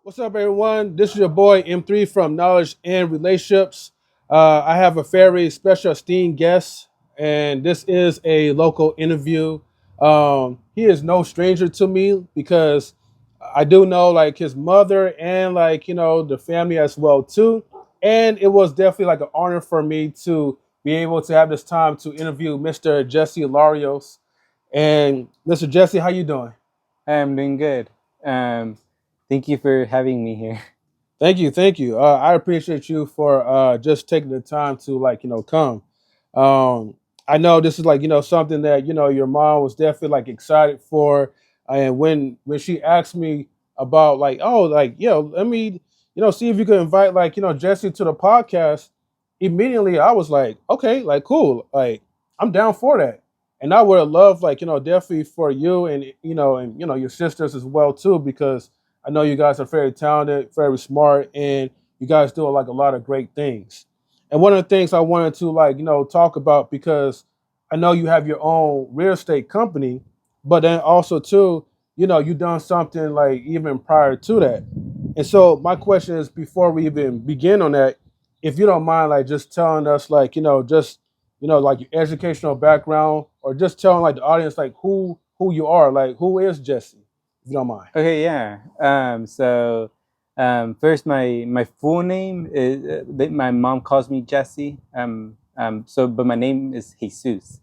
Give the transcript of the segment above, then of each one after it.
What's up, everyone? This is your boy M3 from Knowledge and Relationships. I have a very special esteemed guest, and this is a local interview. He is no stranger to me because I do know like his mother and like the family as well too. And it was definitely like an honor for me to be able to have this time to interview Mr. Jesús Larios. And Mr. Jesse, how you doing? I'm doing good. Um, Thank you for having me here. Thank you, thank you. I appreciate you for just taking the time to come. Um, I know this is like something that your mom was definitely like excited for, and when she asked me about like let me see if you could invite like Jesse to the podcast. Immediately, I was like, okay, like cool, like I'm down for that, and I would have loved like definitely for you and your sisters as well too because I know you guys are very talented, very smart, and you guys do like a lot of great things. And one of the things I wanted to like, talk about because I know you have your own real estate company, but then also too, you done something like even prior to that. And so my question is before we even begin on that, if you don't mind like just telling us like, just like your educational background or just telling like the audience like who you are, like who is Jesse, if you don't mind. Okay, yeah. First, my full name is my mom calls me Jesse. But my name is Jesus.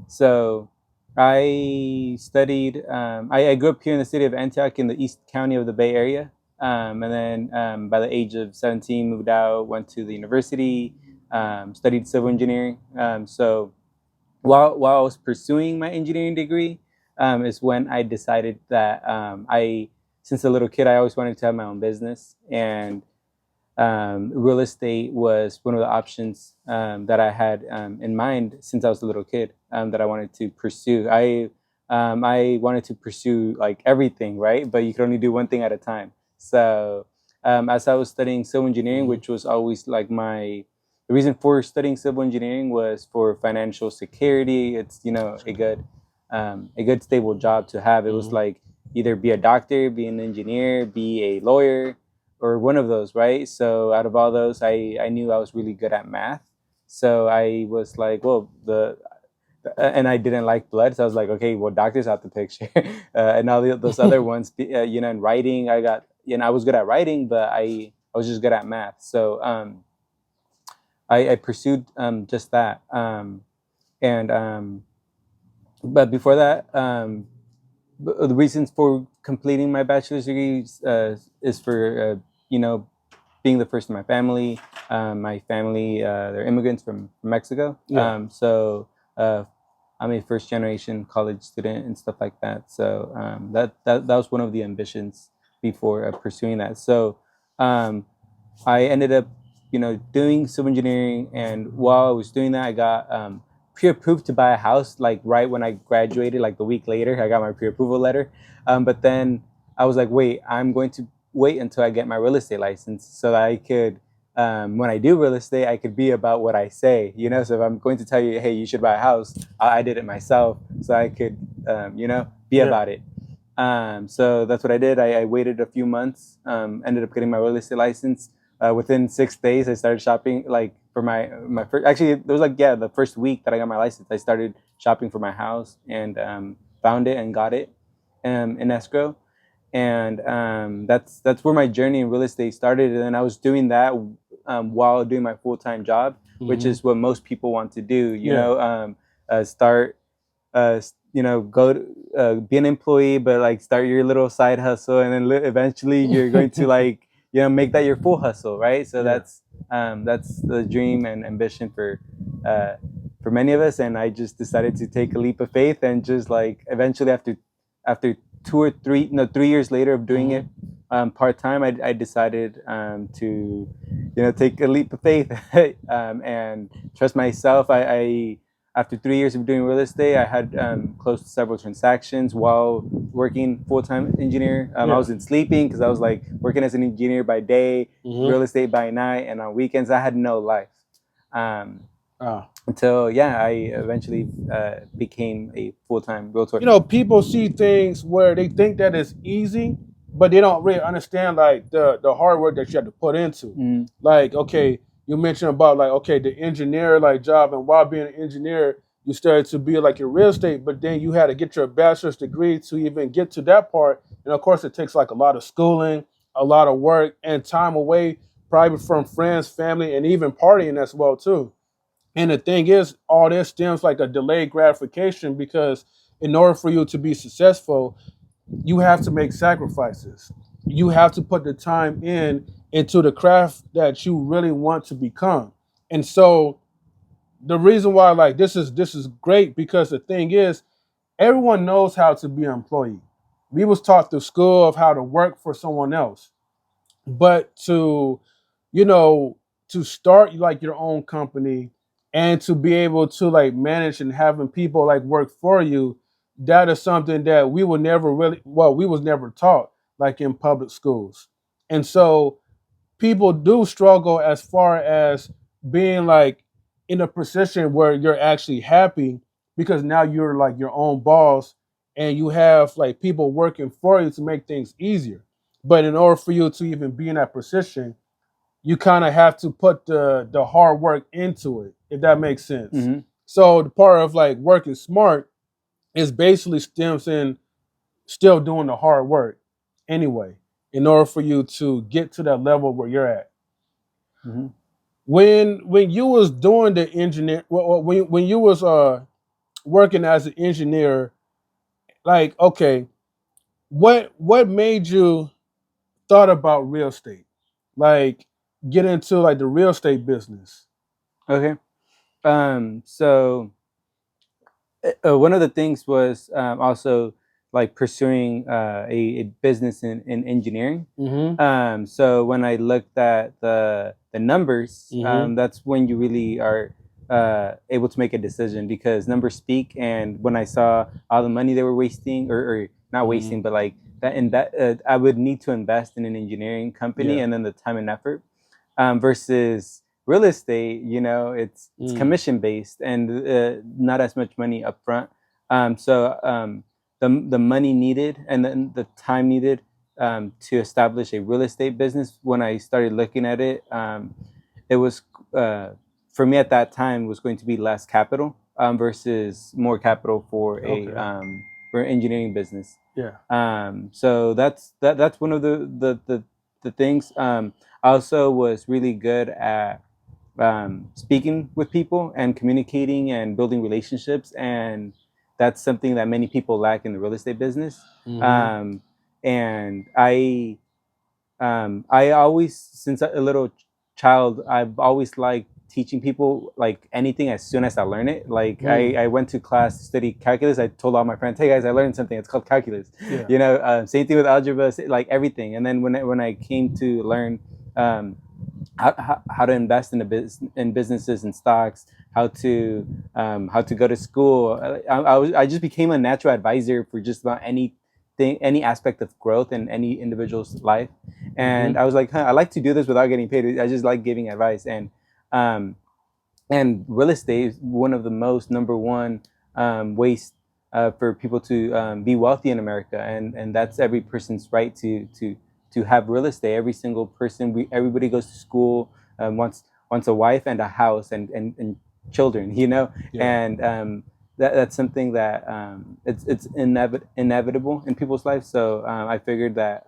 So I studied. I grew up here in the city of Antioch in the East County of the Bay Area. And then by the age of 17, moved out, went to the university, studied civil engineering. While I was pursuing my engineering degree, is when I decided that since a little kid, I always wanted to have my own business, and real estate was one of the options that I had in mind since I was a little kid that I wanted to pursue. I wanted to pursue like everything, right? But you could only do one thing at a time. So as I was studying civil engineering, Mhm. which was always like the reason for studying civil engineering was for financial security. It's a good stable job to have. It was Mhm. like either be a doctor, be an engineer, be a lawyer, or one of those, right? So out of all those, I knew I was really good at math. So I was like, well, and I didn't like blood, so I was like, okay, well, doctors out the picture, and all those other ones, in writing, I was good at writing, but I was just good at math. So I pursued just that, and but before that, the reasons for completing my bachelor's degree is for being the first in my family. My family, they're immigrants from Mexico. Yeah. So I'm a first generation college student and stuff like that. So that was one of the ambitions before pursuing that. So um, I ended up, doing civil engineering, and while I was doing that, I got pre-approved to buy a house. Like right when I graduated, like the week later, I got my pre-approval letter. But then I was like, wait, I'm going to wait until I get my real estate license so that I could, when I do real estate, I could be about what I say. So if I'm going to tell you, hey, you should buy a house, I did it myself, so I could, be Yeah. about it. So that's what I did. I waited a few months, ended up getting my real estate license. Within 6 days, I started shopping like for my first. Actually, it was like the first week that I got my license, I started shopping for my house and found it and got it in escrow. And that's where my journey in real estate started. And then I was doing that while doing my full time job, which Hmm. is what most people want to do. Yeah. Start go to, be an employee, but like start your little side hustle, and then eventually you're going to like make that your full hustle, right? So Yeah. that's the dream and ambition for many of us. And I just decided to take a leap of faith and just like eventually after 2 or 3 no 3 years later of doing it Hmm. part time, I decided to take a leap of faith and trust myself. I After 3 years of doing real estate, I had closed several transactions while working full time engineer. I Yeah. wasn't sleeping because I was like working as an engineer by day, Hmm. real estate by night, and on weekends I had no life. Um, Uh, until I eventually became a full time realtor. People see things where they think that it's easy, but they don't really understand like the hard work that you have to put into. Mm. Like, okay, you mentioned about like, okay, the engineer like job, and while being an engineer, you started to be like in real estate, but then you had to get your bachelor's degree to even get to that part. And of course, it takes like a lot of schooling, a lot of work, and time away, probably from friends, family, and even partying as well too. And the thing is, all this stems like a delayed gratification because in order for you to be successful, you have to make sacrifices. You have to put the time in into the craft that you really want to become. And so the reason why like this is great because the thing is everyone knows how to be an employee. We was taught through school of how to work for someone else. But to, you know, to start like your own company and to be able to like manage and having people like work for you, that is something that we were never really, well, we was never taught like in public schools. And so people do struggle as far as being like in a position where you're actually happy because now you're like your own boss and you have like people working for you to make things easier. But in order for you to even be in that position, you kind of have to put the hard work into it, if that makes sense. Mm-hmm. So the part of like working smart is basically stems in still doing the hard work anyway, in order for you to get to that level where you're at. Mm-hmm. When you was doing the engineer, when you was working as an engineer, like, okay, what made you thought about real estate, like get into like the real estate business? Okay. So one of the things was also like pursuing a business in engineering. Mm-hmm. So when I looked at the numbers, Mm-hmm. that's when you really are able to make a decision because numbers speak. And when I saw all the money they were wasting, or not Mm-hmm. wasting, but like that, in that I would need to invest in an engineering company, Yeah. and then the time and effort versus real estate, it's Mm. commission based and not as much money upfront. So the money needed and then the time needed to establish a real estate business, when I started looking at it, it was uh, for me at that time was going to be less capital versus more capital Okay. for an engineering business. Yeah. So that's one of the things. I also was really good at speaking with people and communicating and building relationships, and that's something that many people lack in the real estate business. Mm-hmm. And I always, since a little child, I've always liked teaching people like anything as soon as I learn it. Like Mm. I went to class to study calculus. I told all my friends, "Hey guys, I learned something. It's called calculus." Yeah. Same thing with algebra, like everything. And then when I came to learn um, how to invest in businesses and stocks, how to go to school, I just became a natural advisor for just about anything, any aspect of growth in any individual's life. Mm-hmm. And I was like, I like to do this without getting paid. I just like giving advice. Um, and real estate is one of the most number one ways for people to be wealthy in America, and that's every person's right to have real estate. Every single person, everybody goes to school, wants a wife and a house and children, Yeah. and that's something that it's inevitable in people's lives. So I figured that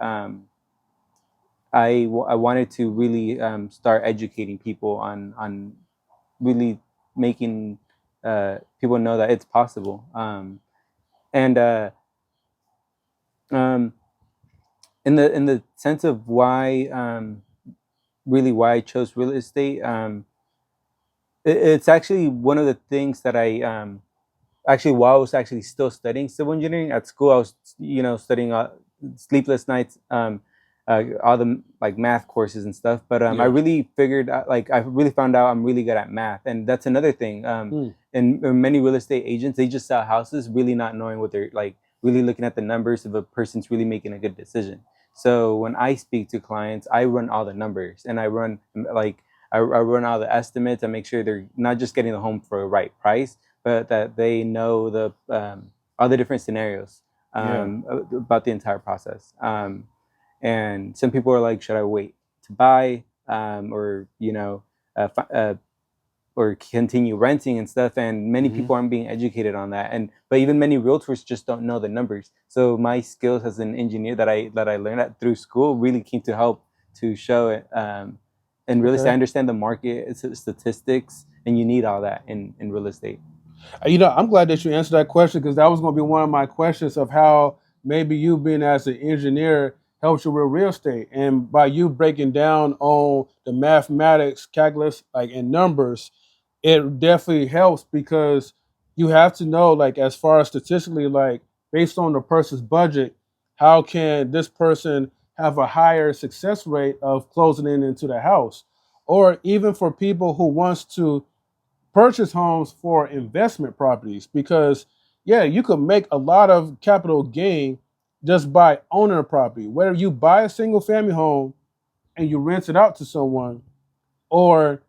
I wanted to really start educating people on really making people know that it's possible. And um, in the sense of why, really why I chose real estate, it's actually one of the things that I actually, while I was actually still studying civil engineering at school, I was studying sleepless nights, all the like math courses and stuff. But I Yeah. really figured out, like I really found out I'm really good at math, and that's another thing. Mm. And many real estate agents, they just sell houses, really not knowing what they're like, really looking at the numbers if a person's really making a good decision. So when I speak to clients, I run all the numbers, and I run like I run all the estimates. I make sure they're not just getting the home for the right price, but that they know all the different scenarios Yeah. about the entire process. And some people are like, should I wait to buy, or or continue renting and stuff? And many Hmm. people aren't being educated on that. And but even many realtors just don't know the numbers. So my skills as an engineer that I learned at through school really came to help to show it. And real estate, I Okay. understand the market, statistics, and you need all that in real estate. I'm glad that you answered that question because that was going to be one of my questions of how maybe you being as an engineer helps you with real estate, and by you breaking down on the mathematics, calculus, like in numbers, it definitely helps because you have to know, like, as far as statistically, like, based on the person's budget, how can this person have a higher success rate of closing in into the house, or even for people who wants to purchase homes for investment properties, because yeah, you could make a lot of capital gain just by owning a property, whether you buy a single family home and you rent it out to someone, or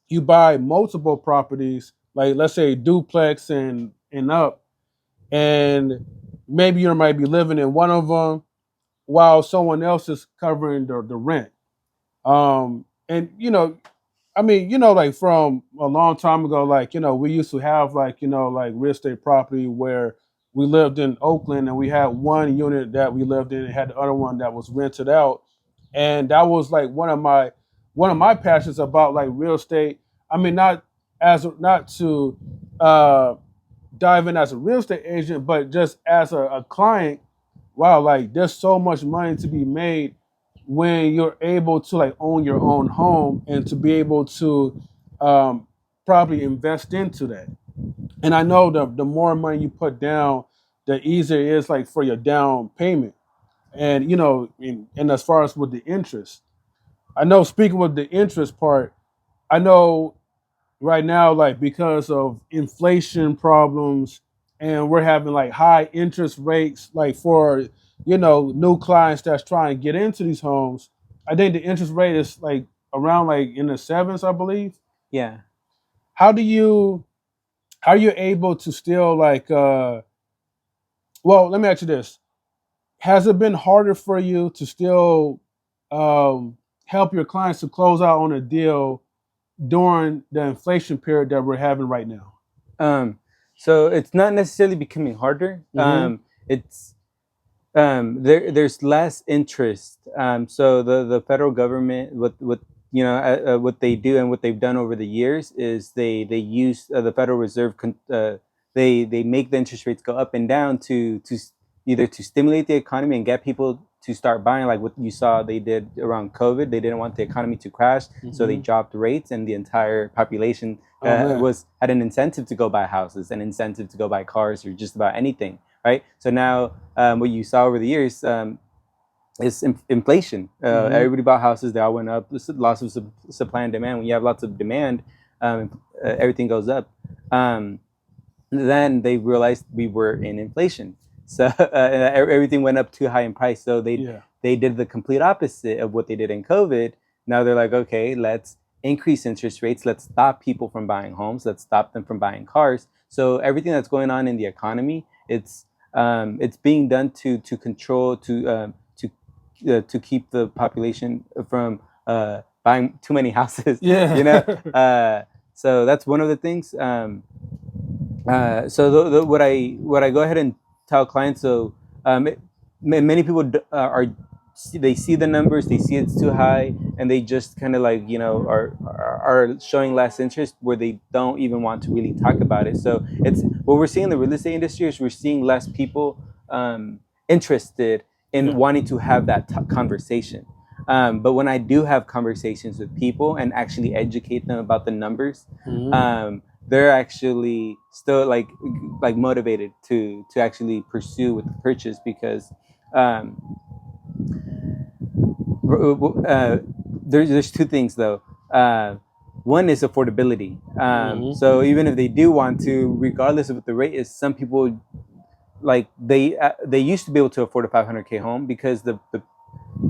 you buy multiple properties, like let's say duplex and up, and maybe you might be living in one of them while someone else is covering the rent. And I mean, like from a long time ago, like, we used to have like, like real estate property where we lived in Oakland and we had one unit that we lived in and had the other one that was rented out. And that was like one of my passions about like real estate. I mean, not to uh dive in as a real estate agent, but just as a client. Wow, like there's so much money to be made when you're able to like own your own home and to be able to um, probably invest into that. And I know the more money you put down, the easier it is like for your down payment. And and as far as with the interest, I know, speaking with the interest part, I know right now, like because of inflation problems, and we're having like high interest rates, like for new clients that's trying to get into these homes. I think the interest rate is like around like in the sevens, I believe. Yeah. How do you how are you able to still like well, let me ask you this. Has it been harder for you to still um help your clients to close out on a deal during the inflation period that we're having right now? Um, so it's not necessarily becoming harder. Mm-hmm. It's there's less interest. So the federal government, what they do and what they've done over the years is they use the Federal Reserve. They make the interest rates go up and down either to stimulate the economy and get people to start buying, like what you saw they did around COVID. They didn't want the economy to crash, so they Mm-hmm. dropped rates, and the entire population Oh man. was had an incentive to go buy houses, an incentive to go buy cars, or just about anything, right? So now, what you saw over the years is inflation. Mm-hmm. Everybody bought houses; they all went up. There's lots of supply and demand. When you have lots of demand, everything goes up. Um, then they realized we were in inflation, so everything went up too high in price. So Yeah. they did the complete opposite of what they did in COVID. Now they're like, okay, let's increase interest rates. Let's stop people from buying homes. Let's stop them from buying cars. So everything that's going on in the economy, it's being done to control to keep the population from buying too many houses. You know, Yeah. so that's one of the things. So what I go ahead and tell clients. So many people are they see the numbers, they see it's too high, and they just kind of like are showing less interest, where they don't even want to really talk about it. So it's what we're seeing in the real estate industry is we're seeing less people interested in Yeah. wanting to have that conversation. But when I do have conversations with people and actually educate them about the numbers, Mm-hmm. they're actually still like motivated to actually pursue with the purchase, because um, there's two things though. One is affordability. Mm-hmm. So even if they do want to, regardless of what the rate is, some people like they used to be able to afford a 500K home because the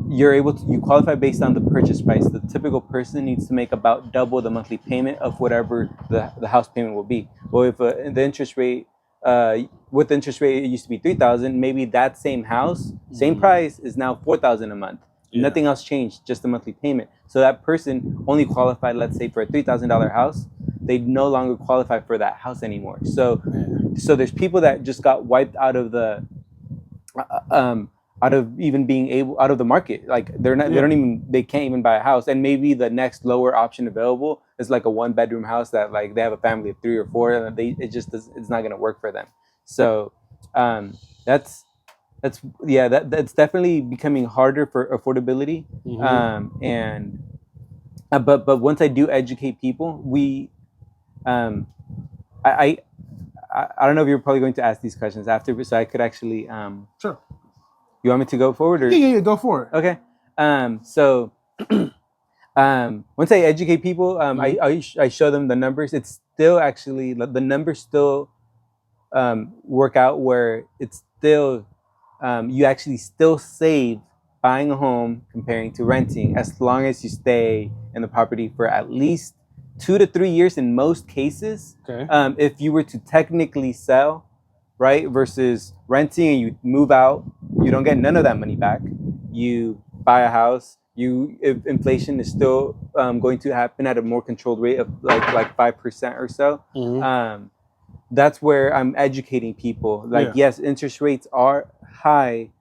you qualify based on the purchase price. The typical person needs to make about double the monthly payment of whatever the house payment will be. Well, if the interest rate with the interest rate, it used to be 3,000. Maybe that same house, same price, is now 4,000 a month. Yeah. Nothing else changed, just the monthly payment. So that person only qualified, let's say, for a $3,000 house. They no longer qualify for that house anymore. So there's people that just got wiped out of the out of even being able out of the market. Like they can't even buy a house. And maybe the next lower option available is like a 1-bedroom house that like they have a family of 3 or 4, and it's not going to work for them. So that's definitely becoming harder for affordability. And but once I do educate people, I don't know if you're probably going to ask these questions after, so I could actually Sure. You want me to go forward? Or? Yeah, go for it. Okay. So once I educate people, I show them the numbers. It's still actually the numbers still work out where it's still you actually still save buying a home comparing to renting, as long as you stay in the property for at least 2 to 3 years in most cases. Okay. If you were to technically sell, right, versus renting and you move out, you don't get none of that money back. You buy a house, if inflation is still going to happen at a more controlled rate of like 5% or so. That's where I'm educating people. Like, yes, interest rates are high,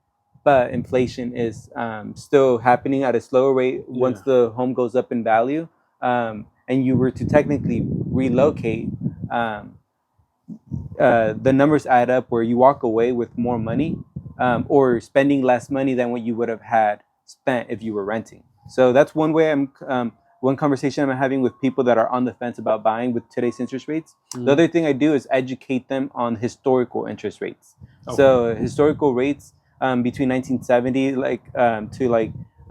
but inflation is still happening at a slower rate once the home goes up in value. And you were to technically relocate, the numbers add up where you walk away with more money or spending less money than what you would have had spent if you were renting. So that's one way one conversation I'm having with people that are on the fence about buying with today's interest rates. The other thing I do is educate them on historical interest rates. Okay. So historical rates between 1970 to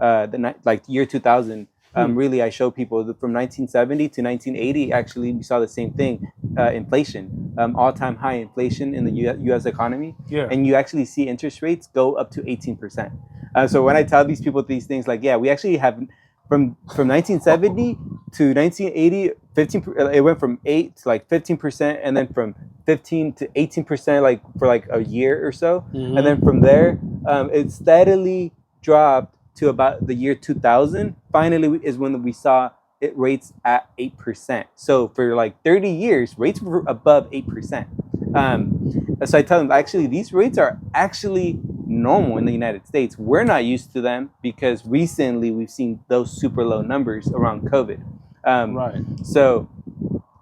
the year 2000. Really, I show people that from 1970 to 1980, actually, we saw the same thing, inflation, all-time high inflation in the U.S. economy. Yeah. And you actually see interest rates go up to 18%. So when I tell these people these things, like, we actually have, from 1970 to 1980, it went from 8 to like 15%, and then from 15 to 18%, like for like a year or so. And then from there, it steadily dropped to about the year 2000. Finally is when we saw rates at 8%. So for like 30 years, rates were above 8%. So I tell them, actually, these rates are actually normal in the United States. We're not used to them because recently we've seen those super low numbers around COVID. Right. So,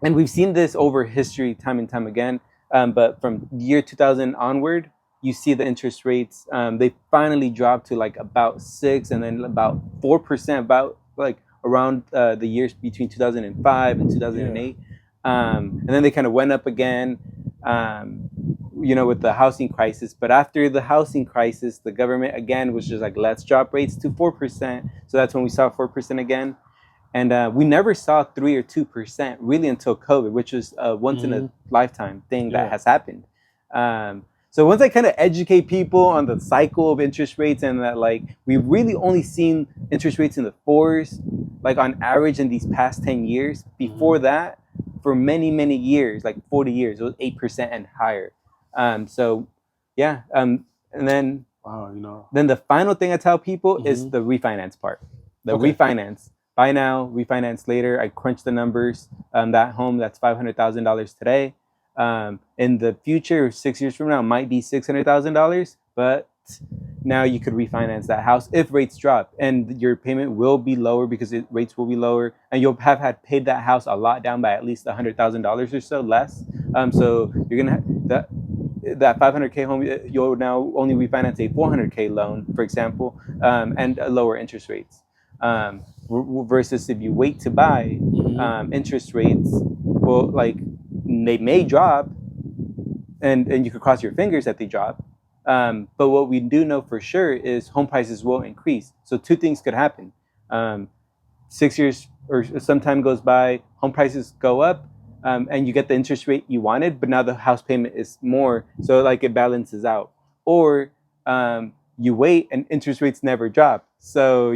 and we've seen this over history time and time again. But from year 2000 onward, you see the interest rates, they finally dropped to like about 6 and then about 4%, about like around the years between 2005 and 2008. And then they kind of went up again, with the housing crisis. But after the housing crisis, the government again was just like, let's drop rates to 4%. So that's when we saw 4% again. And we never saw 3 or 2% really until COVID, which was a once in a lifetime thing that has happened. So once I kind of educate people on the cycle of interest rates, and that like we've really only seen interest rates in the 4s, like on average in these past 10 years. Before that, for many, many years, like 40 years, it was 8% and higher. And then then the final thing I tell people is the refinance part. Refinance. Buy now, refinance later. I crunch the numbers. That home that's $500,000 today. In the future, 6 years from now, might be $600,000, but now you could refinance that house if rates drop, and your payment will be lower because rates will be lower, and you'll have had paid that house a lot down by at least $100,000 or so less. So you're gonna that $500K home, you'll now only refinance a $400K loan, for example, and lower interest rates. Versus if you wait to buy, interest rates will they may drop, and you could cross your fingers that they drop. But what we do know for sure is home prices will increase. So two things could happen. 6 years or some time goes by, home prices go up, and you get the interest rate you wanted, but now the house payment is more, so it balances out. Or you wait and interest rates never drop, so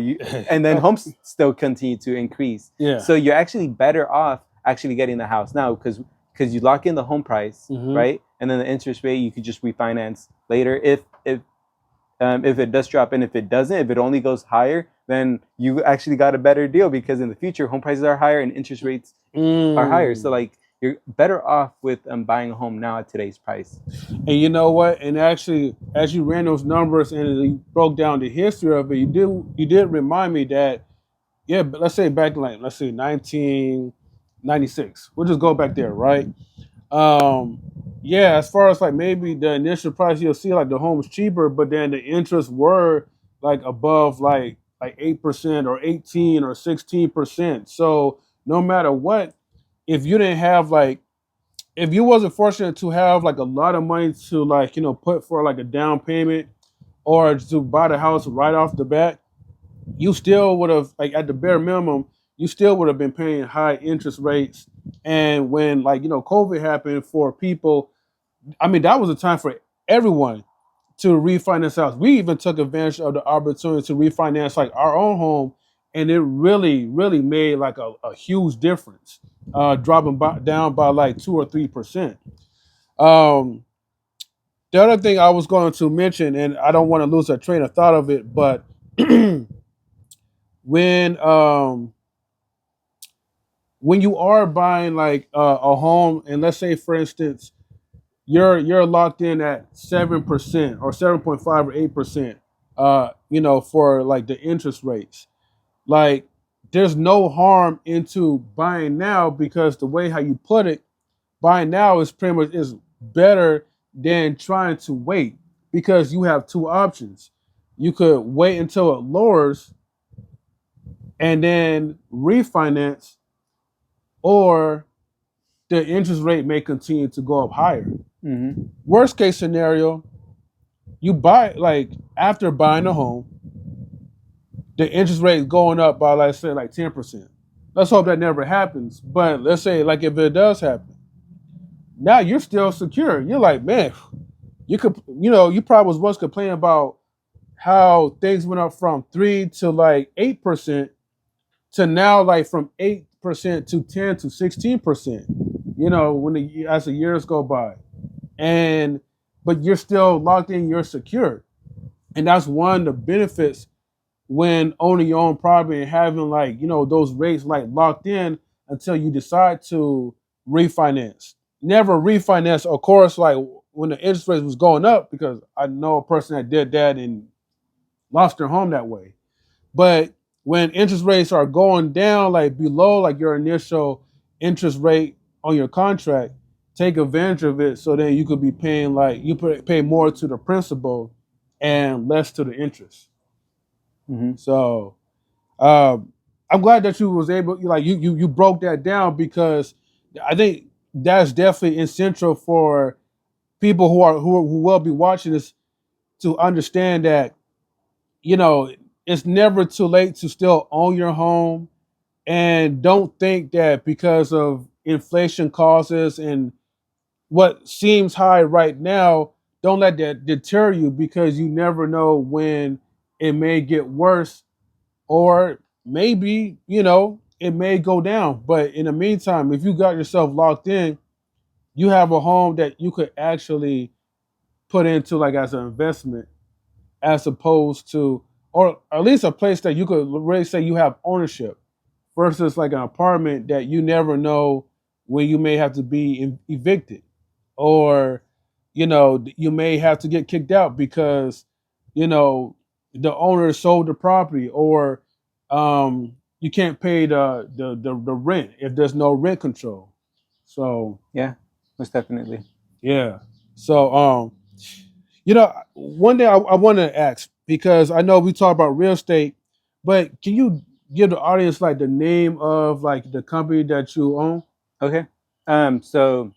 and then homes still continue to increase. So you're actually better off actually getting the house now, because because you lock in the home price, Mm-hmm. right? And then the interest rate you could just refinance later if it does drop, and if it doesn't, if it only goes higher, then you actually got a better deal because in the future home prices are higher and interest rates are higher. So like you're better off with buying a home now at today's price. And you know what? And actually, as you ran those numbers and you broke down the history of it, you did remind me that, yeah, but let's say back in, like, let's say 1996. We'll just go back there, right? Um, yeah, as far as like maybe the initial price, you'll see like the home's cheaper, but then the interests were like above like 8% or 18 or 16%. So no matter what, if you didn't have like if you wasn't fortunate to have like a lot of money to, like, put for like a down payment or to buy the house right off the bat, you still would have, like, at the bare minimum, you still would have been paying high interest rates. And when, like, COVID happened for people, I mean, that was a time for everyone to refinance house. We even took advantage of the opportunity to refinance like our own home, and it really, really made like a huge difference, dropping down by like 2 or 3%. Um, the other thing I was going to mention, and I don't want to lose a train of thought of it, but when when you are buying like a home, and let's say for instance you're locked in at 7% or 7.5 or 8%, for like the interest rates. Like, there's no harm into buying now, because the way how you put it, buying now is pretty much is better than trying to wait, because you have two options. You could wait until it lowers and then refinance, or the interest rate may continue to go up higher. Mm-hmm. Worst case scenario, you buy, like, after buying a home, the interest rate is going up by, let's say, like 10%. Let's hope that never happens. But let's say, like, if it does happen, now you're still secure. You're like, man, you probably was once complaining about how things went up from 3 to like 8% to now like from 8% to 10 to 16%. As the years go by, and but you're still locked in. You're secure, and that's one of the benefits when owning your own property and having, like, those rates like locked in until you decide to refinance. Never refinance, of course, like when the interest rate was going up, because I know a person that did that and lost their home that way. But when interest rates are going down, like below like your initial interest rate on your contract, take advantage of it, so then you could be paying, like, pay more to the principal and less to the interest. Mm-hmm. So I'm glad that you was able, like, you broke that down, because I think that's definitely essential for people who will be watching this, to understand that, it's never too late to still own your home. And don't think that because of inflation causes and what seems high right now, don't let that deter you, because you never know when it may get worse, or maybe, it may go down. But in the meantime, if you got yourself locked in, you have a home that you could actually put into, like, as an investment, as opposed to, or at least a place that you could really say you have ownership, versus like an apartment that you never know when you may have to be evicted, or you may have to get kicked out because you know the owner sold the property, or you can't pay the rent if there's no rent control. So Yeah, most definitely. yeah. So one day I want to ask, because I know we talk about real estate, but can you give the audience like the name of like the company that you own? Okay. So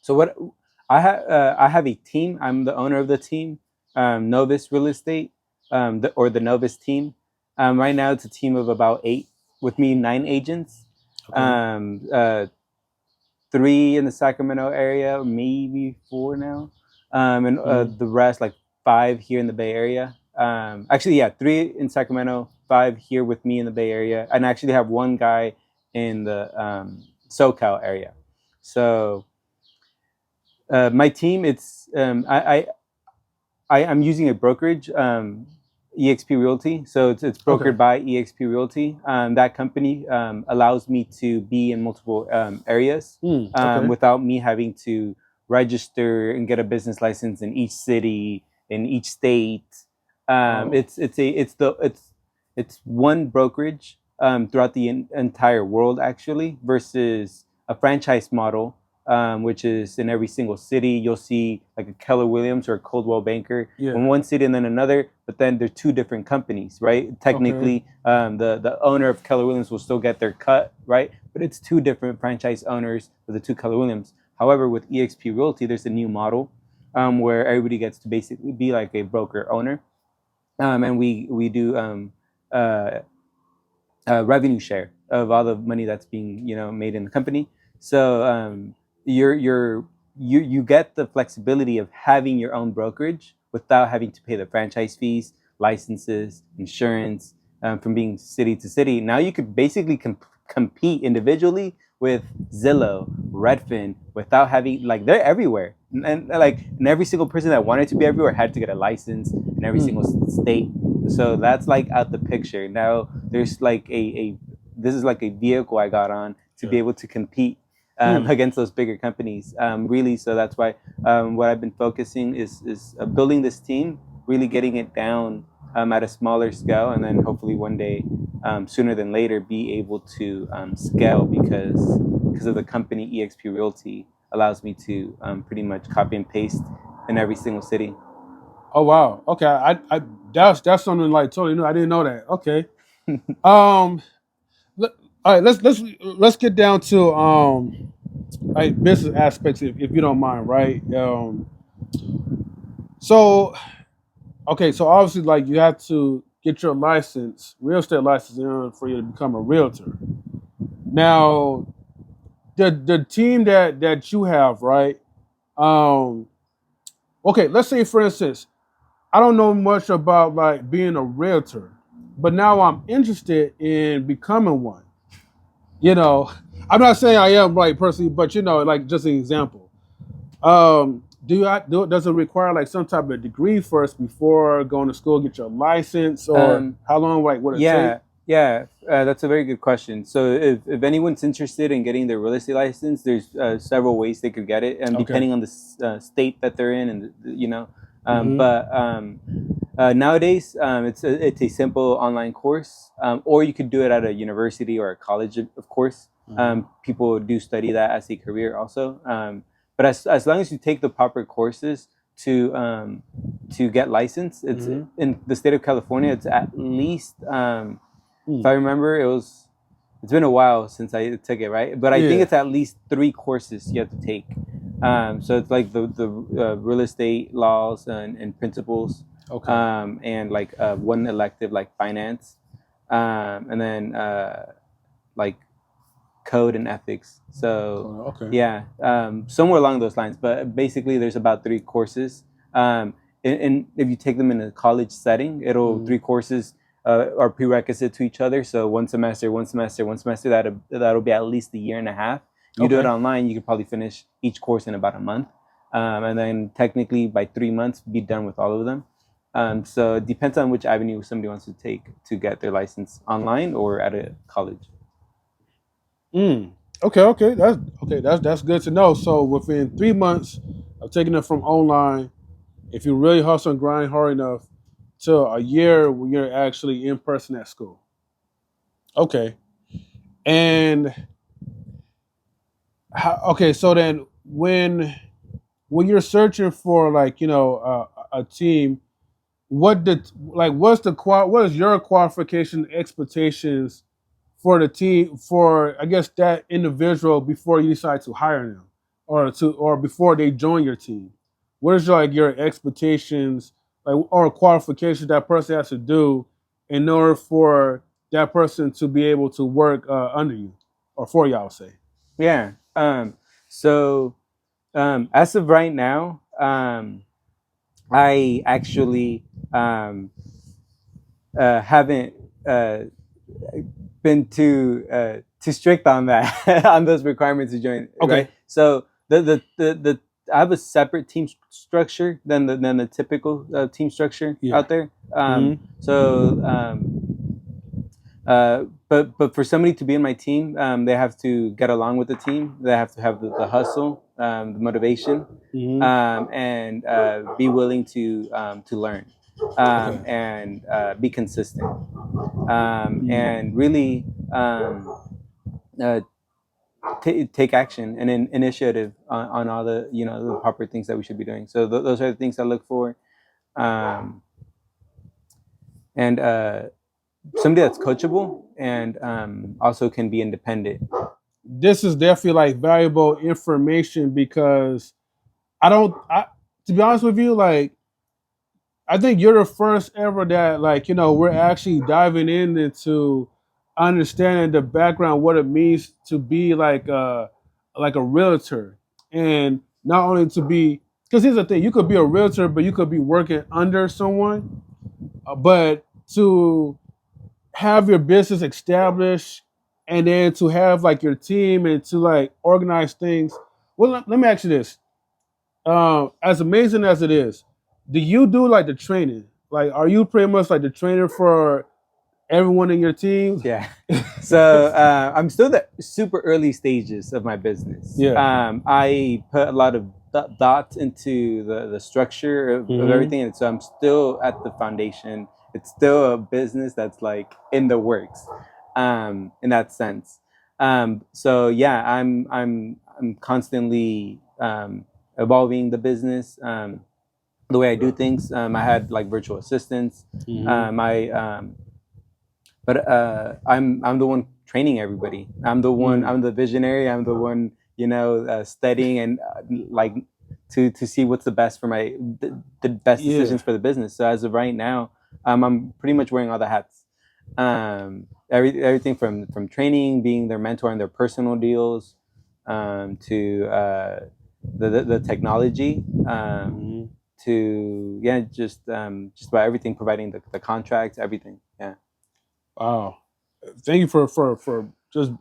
what I have a team. I'm the owner of the team, Novus Real Estate, or the Novus team. Right now it's a team of about 8, with me 9 agents. Okay. Um, uh, 3 in the Sacramento area, maybe 4 now, and the rest, like 5 here in the Bay Area. Actually, yeah, 3 in Sacramento, 5 here with me in the Bay Area, and I actually have one guy in the SoCal area. So my team, I'm using a brokerage, EXP Realty. So it's Okay. brokered by EXP Realty. That company allows me to be in multiple areas Okay. without me having to register and get a business license in each city, in each state. Oh. It's one brokerage throughout the entire world actually, versus a franchise model, which is in every single city. You'll see like a Keller Williams or a Coldwell Banker Yeah. in one city and then another, but then they're two different companies, right? Okay. Technically, the owner of Keller Williams will still get their cut, right? But it's two different franchise owners for the two Keller Williams. However, with EXP Realty, there's a new model where everybody gets to basically be like a broker owner, and we do uh, revenue share of all the money that's being made in the company. So you get the flexibility of having your own brokerage without having to pay the franchise fees, licenses, insurance, from being city to city. Now you could basically compete individually with Zillow, Redfin, without having, like, they're everywhere, and every single person that wanted to be everywhere had to get a license in every single state. So that's like out the picture. Now there's like a this is like a vehicle I got on to be Yeah. able to compete Hmm. against those bigger companies. Really, so that's why what I've been focusing is building this team, really getting it down at a smaller scale, and then hopefully one day, sooner than later, be able to scale, because of the company EXP Realty allows me to pretty much copy and paste in every single city. Oh wow. Okay. I that's something like totally new. I didn't know that. Okay. Um. All right. Let's get down to like business aspects, if you don't mind, right? So okay. So obviously, like you have to get your license, real estate license, in order for you to become a realtor. Now, the team that you have, right? Um. Okay. Let's say, for instance, I don't know much about like being a realtor, but now I'm interested in becoming one. You know, I'm not saying I am like personally, but like just an example. Does it require like some type of degree first before going to school, get your license, or um, how long like would it take? Yeah, yeah, that's a very good question. So, if anyone's interested in getting their real estate license, there's several ways they could get it, and Okay. depending on the state that they're in, and Mm-hmm. but nowadays, it's a simple online course, or you could do it at a university or a college, of course. Mm-hmm. People do study that as a career also, but as long as you take the proper courses to get licensed, it's Mm-hmm. in the state of California. It's at least, if Mm. I remember, it's been a while since I took it, right? But I think Yeah. it's at least three courses you have to take. So it's like the real estate laws and principles, Okay. and like one elective like finance, and then like code and ethics. So Okay. yeah, somewhere along those lines. But basically, there's about three courses. And if you take them in a college setting, it'll Mm. three courses are prerequisite to each other. So one semester, one semester, one semester. That'll be at least a year and a half. You do it Okay. online, you could probably finish each course in about a month, and then technically by 3 months be done with all of them. So it depends on which avenue somebody wants to take to get their license, online or at a college. Mm. Okay. Okay. That's good to know. So within 3 months of taking it from online, if you really hustle and grind hard enough, to a year when you're actually in person at school. Okay. And okay, so then when you're searching for like a team, what is your qualification expectations for the team, for I guess that individual, before you decide to hire them, or before they join your team? What is like your expectations, like, or qualifications that person has to do in order for that person to be able to work under you or for you, I would say. Yeah. So as of right now, I actually haven't uh, been to too strict on that on those requirements to join. Okay. Right? So the I have a separate team structure than the typical team structure out there. So but for somebody to be in my team, they have to get along with the team. They have to have the hustle, the motivation, and be willing to learn, and be consistent, and really take action and initiative on all the the proper things that we should be doing. So those are the things I look for, and somebody that's coachable and also can be independent. This is definitely like valuable information because to be honest with you, like I think you're the first ever that like we're actually diving into understanding the background, what it means to be like a realtor, and not only to be because here's the thing, you could be a realtor, but you could be working under someone, but to have your business established and then to have like your team and to like organize things. Well, let me ask you this: as amazing as it is, do you do like the training? Like, are you pretty much like the trainer for everyone in your team? Yeah. So I'm still the super early stages of my business. Yeah. I put a lot of thought into the structure of everything, and so I'm still at the foundation. It's still a business that's like in the works, in that sense. So yeah, I'm constantly evolving the business. The way I do things, I had like virtual assistants. But I'm the one training everybody. I'm the one. I'm the visionary. I'm the one studying and like to see what's the best for the best decisions for the business. So as of right now, I'm pretty much wearing all the hats. Everything from training, being their mentor in their personal deals, to the technology, to just about everything, providing the contracts, everything. Yeah. Wow. Thank you for just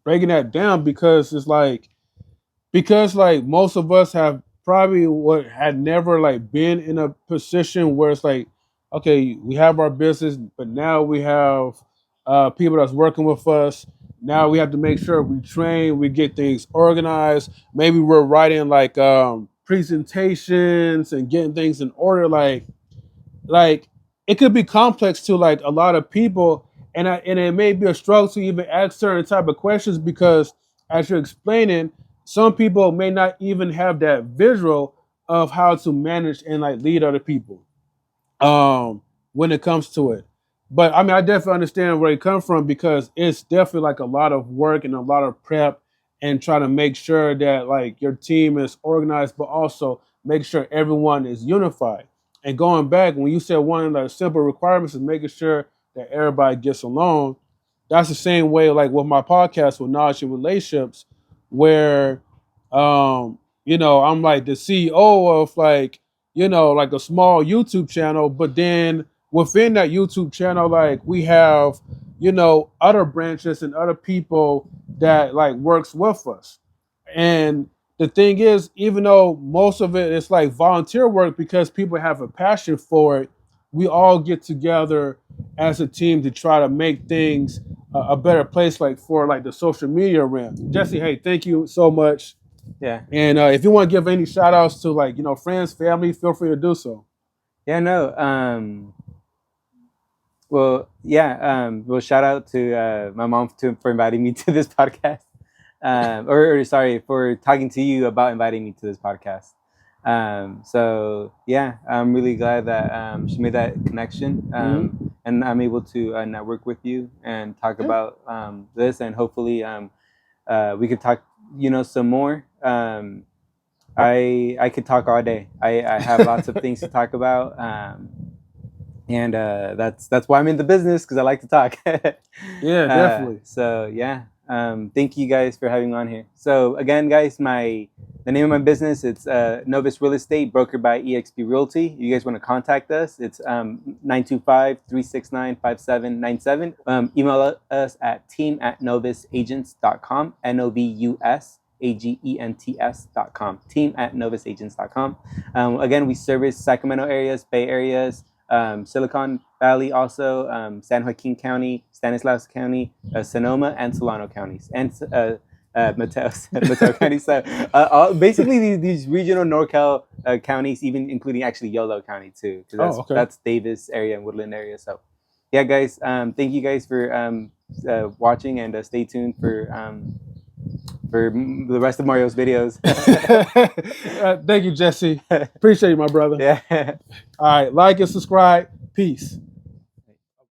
breaking that down because it's like most of us have probably had never like been in a position where it's like, okay, we have our business, but now we have people that's working with us. Now we have to make sure we train, we get things organized. Maybe we're writing like presentations and getting things in order. Like it could be complex to like a lot of people, and it may be a struggle to even ask certain type of questions because as you're explaining, some people may not even have that visual of how to manage and like lead other people when it comes to it. But I mean, I definitely understand where you come from because it's definitely like a lot of work and a lot of prep and trying to make sure that like your team is organized, but also make sure everyone is unified. And going back, when you said one of the simple requirements is making sure that everybody gets along, that's the same way like with my podcast with Knowledge and Relationships, where I'm like the CEO of like like a small YouTube channel, but then within that YouTube channel, like we have, other branches and other people that like works with us. And the thing is, even though most of it is like volunteer work because people have a passion for it, we all get together as a team to try to make things a better place, like for like the social media realm. Jesse, hey, thank you so much. Yeah. And if you want to give any shout outs to like, friends, family, feel free to do so. Yeah, no. Well, yeah. Well, shout out to my mom for inviting me to this podcast. Or sorry, for talking to you about inviting me to this podcast. So yeah, I'm really glad that she made that connection, and I'm able to network with you and talk about this, and hopefully we could talk, some more. I could talk all day. I have lots of things to talk about, and that's why I'm in the business, because I like to talk. Yeah, definitely. So yeah, thank you guys for having me on here. So again, guys, the The name of my business, it's Novus Real Estate, brokered by eXp Realty. You guys want to contact us, it's 925-369-5797. Email us at team@novusagents.com, NOVUSAGENTS.com, team@novusagents.com. Again, we service Sacramento areas, Bay areas, Silicon Valley, also San Joaquin County, Stanislaus County, Sonoma, and Solano counties, and Mateo County. So basically these regional NorCal counties, even including actually Yolo County too, because that's Davis area and Woodland area. So yeah, guys, thank you guys for watching, and stay tuned for the rest of Mario's videos. Thank you, Jesse. Appreciate you, my brother. Yeah. All right, like and subscribe. Peace.